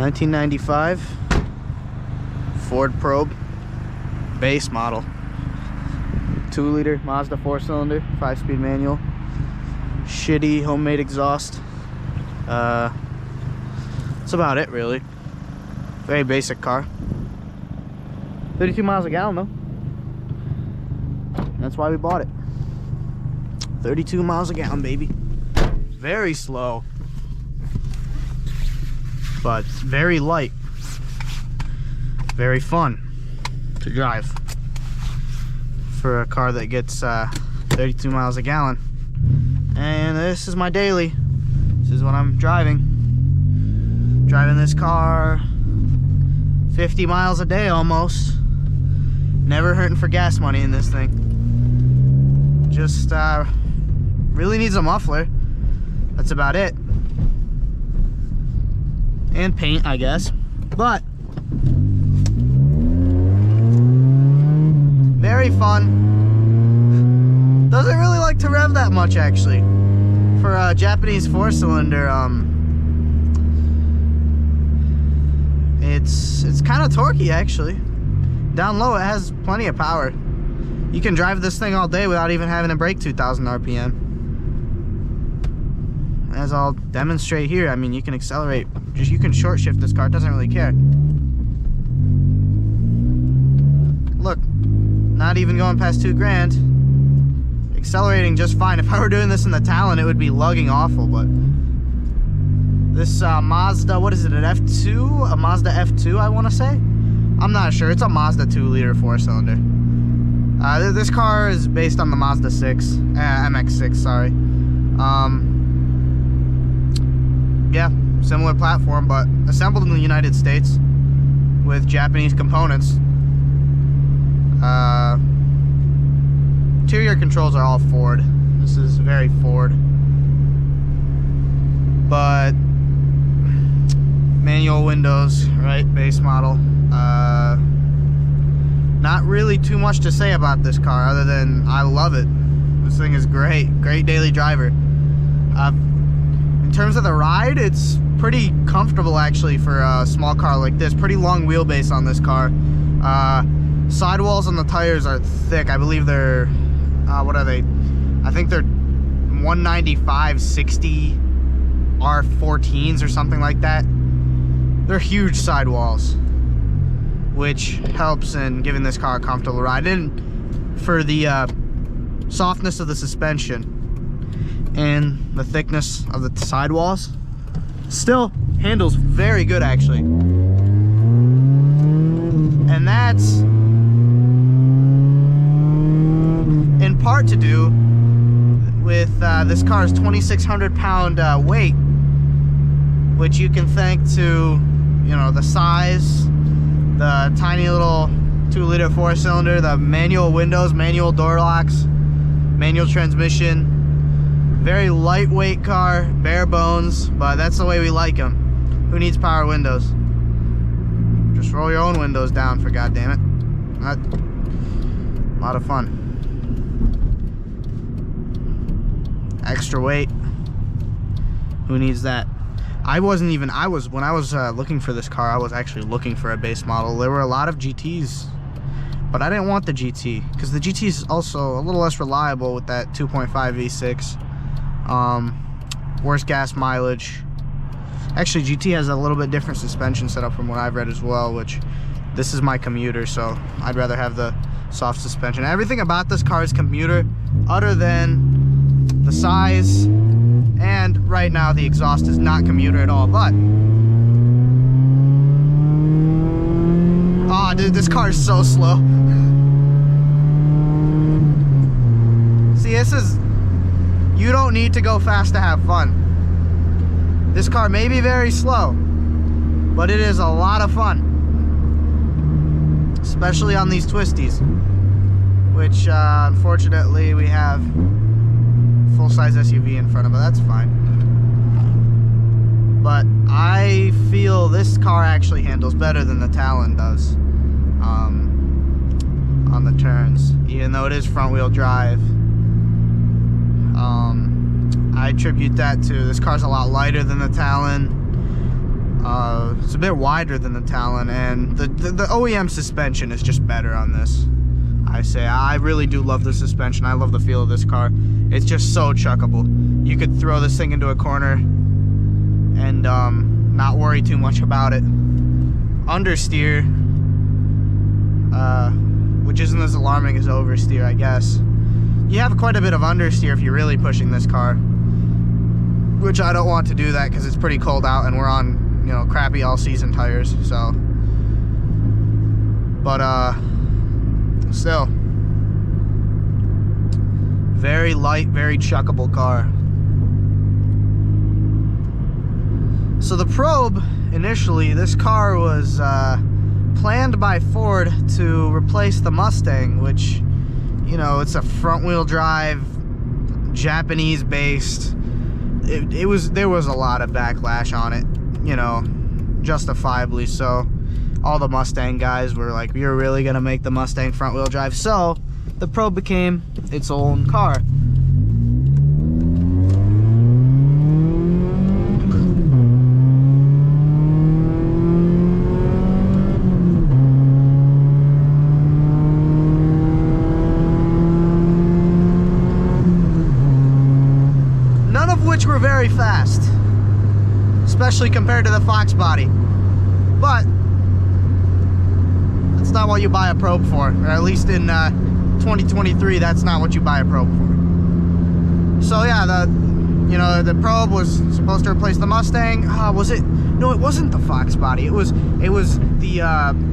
1995 Ford Probe base model, 2-liter Mazda 4-cylinder, 5-speed manual, shitty homemade exhaust. That's about it, really. Very basic car. 32 miles a gallon though. That's why we bought it. 32 miles a gallon, baby. Very slow, but very light. Very fun to drive for a car that gets 32 miles a gallon. And this is my daily. This is what I'm driving. Driving this car 50 miles a day almost. Never hurting for gas money in this thing. Just really needs a muffler. That's about it. And paint, I guess. But very fun. Doesn't really like to rev that much, actually. For a Japanese 4-cylinder, it's kind of torquey, actually. Down low, it has plenty of power. You can drive this thing all day without even having to brake 2,000 RPM. As I'll demonstrate here, I mean, you can accelerate. You can short shift this car, it doesn't really care. Look, not even going past 2 grand. Accelerating just fine. If I were doing this in the Talon, it would be lugging awful, but this Mazda, what is it, an F2? A Mazda F2, I want to say? I'm not sure. It's a Mazda 2-liter 4-cylinder. This car is based on the Mazda 6, MX-6, sorry. Yeah, similar platform, but assembled in the United States with Japanese components. Interior controls are all Ford. This is very Ford. But manual windows, right? Base model. Not really too much to say about this car other than I love it. This thing is great. Great daily driver. In terms of the ride, it's pretty comfortable actually for a small car like this. Pretty long wheelbase on this car. Sidewalls on the tires are thick. I believe they're, what are they? I think they're 195/60 R14s or something like that. They're huge sidewalls, which helps in giving this car a comfortable ride. And for the softness of the suspension and the thickness of the sidewalls, still handles very good actually. And that's in part to do with this car's 2,600 pound weight, which you can thank to, you know, the size, the tiny little 2-liter 4-cylinder, the manual windows, manual door locks, manual transmission. Very lightweight car, bare bones, but that's the way we like them. Who needs power windows? Just roll your own windows down, for goddammit. A lot of fun. Extra weight. Who needs that? when I was looking for this car, I was actually looking for a base model. There were a lot of GTs, but I didn't want the GT because the GT is also a little less reliable with that 2.5 V6. Worse gas mileage. Actually, GT has a little bit different suspension setup from what I've read as well, which this is my commuter, so I'd rather have the soft suspension. Everything about this car is commuter other than the size, and right now the exhaust is not commuter at all. But oh dude, this car is so slow. See, this is, you don't need to go fast to have fun. This car may be very slow, but it is a lot of fun, especially on these twisties, which unfortunately we have full-size SUV in front of it. That's fine, but I feel this car actually handles better than the Talon does on the turns, even though it is front-wheel drive. I attribute that to this car's a lot lighter than the Talon. It's a bit wider than the Talon, and the OEM suspension is just better on this. I really do love the suspension. I love the feel of this car. It's just so chuckable. You could throw this thing into a corner and not worry too much about it. Understeer, which isn't as alarming as oversteer, I guess. You have quite a bit of understeer if you're really pushing this car, which I don't want to do that because it's pretty cold out and we're on, you know, crappy all-season tires. So, but still, very light, very chuckable car. So the Probe, initially, this car was planned by Ford to replace the Mustang, which, you know, it's a front-wheel drive, Japanese-based. There was a lot of backlash on it, you know, justifiably so. All the Mustang guys were like, "You're really gonna make the Mustang front-wheel drive?" So the Probe became its own car. Which were very fast, especially compared to the Fox body. But that's not what you buy a Probe for, or at least in 2023, that's not what you buy a Probe for. So yeah, the Probe was supposed to replace the Mustang. Was it? No, it wasn't the Fox body. It was the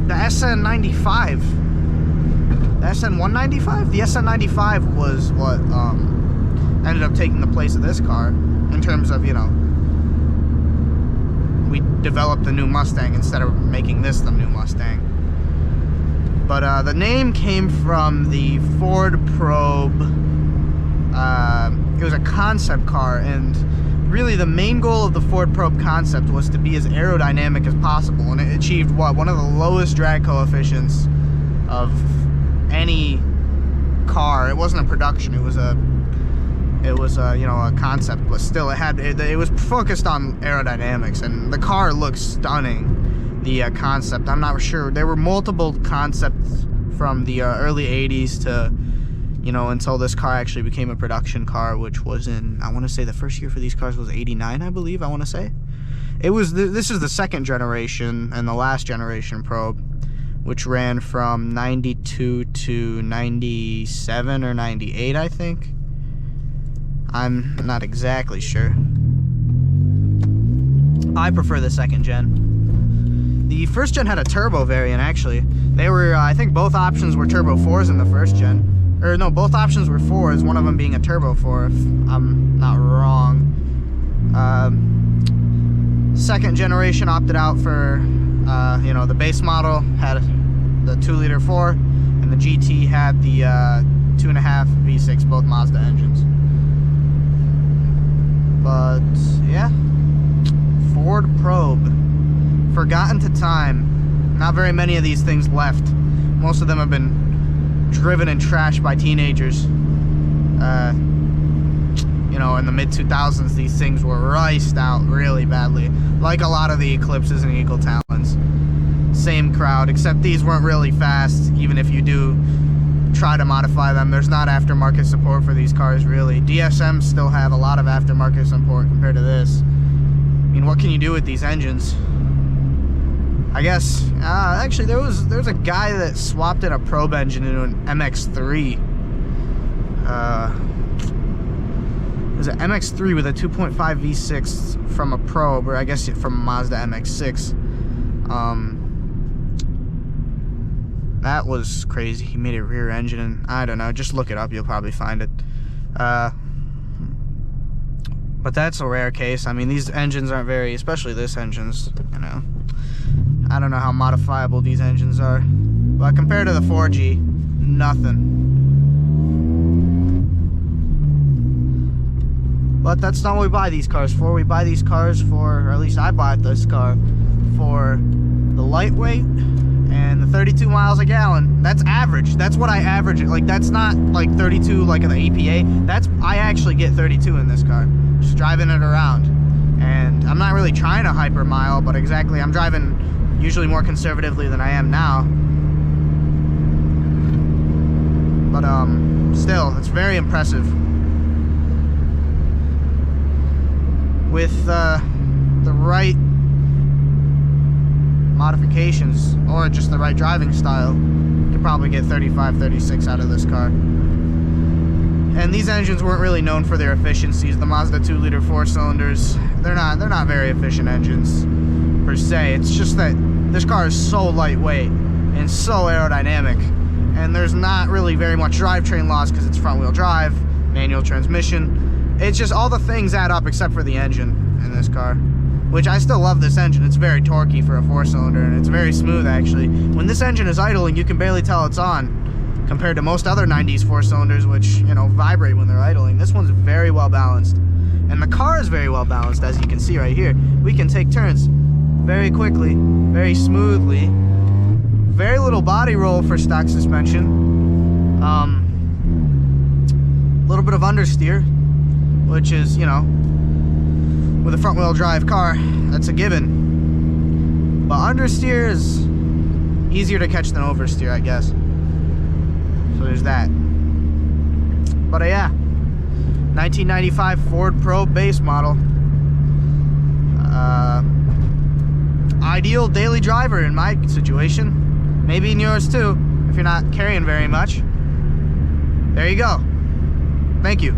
SN95, the SN195. The SN95 was what ended up taking the place of this car in terms of, you know, we developed the new Mustang instead of making this the new Mustang. But the name came from the Ford Probe. It was a concept car, and really the main goal of the Ford Probe concept was to be as aerodynamic as possible, and it achieved one of the lowest drag coefficients of any car. It wasn't a production, it was a you know, a concept, but still it was focused on aerodynamics, and the car looks stunning. The concept, I'm not sure, there were multiple concepts from the early 80s to, you know, until this car actually became a production car, which was in, I want to say the first year for these cars was 89, I believe, I want to say. It was this is the second generation and the last generation Probe, which ran from 92 to 97 or 98, I think. I'm not exactly sure. I prefer the second gen. The first gen had a turbo variant, actually. They were, I think both options were turbo 4s in the first gen. Or no, both options were 4s, one of them being a turbo 4, if I'm not wrong. Second generation opted out for, you know, the base model had the 2-liter 4, and the GT had the 2.5 V6, both Mazda engines. But yeah, Ford Probe, forgotten to time. Not very many of these things left. Most of them have been driven and trashed by teenagers. You know, in the mid-2000s, these things were riced out really badly, like a lot of the Eclipses and Eagle Talons. Same crowd, except these weren't really fast. Even if you do try to modify them, there's not aftermarket support for these cars, really. DSMs still have a lot of aftermarket support compared to this. I mean, what can you do with these engines? I guess, actually, there was a guy that swapped in a Probe engine into an MX-3. It was an MX-3 with a 2.5 V6 from a Probe, or I guess from a Mazda MX-6. That was crazy. He made a rear engine, and I don't know, just look it up, you'll probably find it. But that's a rare case. I mean, these engines aren't very, especially this engine's, you know, I don't know how modifiable these engines are, but compared to the 4G, nothing. But that's not what we buy these cars for. We buy these cars for, or at least I bought this car for the lightweight and the 32 miles a gallon. That's average. That's what I average. Like, that's not like 32 like in the APA. I actually get 32 in this car, just driving it around. And I'm not really trying to hyper mile, but exactly, I'm driving usually more conservatively than I am now. But still, it's very impressive. With the right modifications, or just the right driving style, you could probably get 35, 36 out of this car. And these engines weren't really known for their efficiencies. The Mazda 2-liter 4-cylinders, they're not very efficient engines per se. It's just that this car is so lightweight and so aerodynamic, and there's not really very much drivetrain loss because it's front-wheel drive, manual transmission. It's just all the things add up except for the engine in this car, which I still love this engine. It's very torquey for a 4-cylinder, and it's very smooth actually. When this engine is idling, you can barely tell it's on, compared to most other 90s 4-cylinders, which, you know, vibrate when they're idling. This one's very well balanced, and the car is very well balanced, as you can see right here. We can take turns very quickly, very smoothly. Very little body roll for stock suspension. Little bit of understeer, which is, you know, with a front-wheel drive car, that's a given. But understeer is easier to catch than oversteer, I guess. So there's that. But yeah, 1995 Ford Pro base model. Ideal daily driver in my situation. Maybe in yours too, if you're not carrying very much. There you go. Thank you.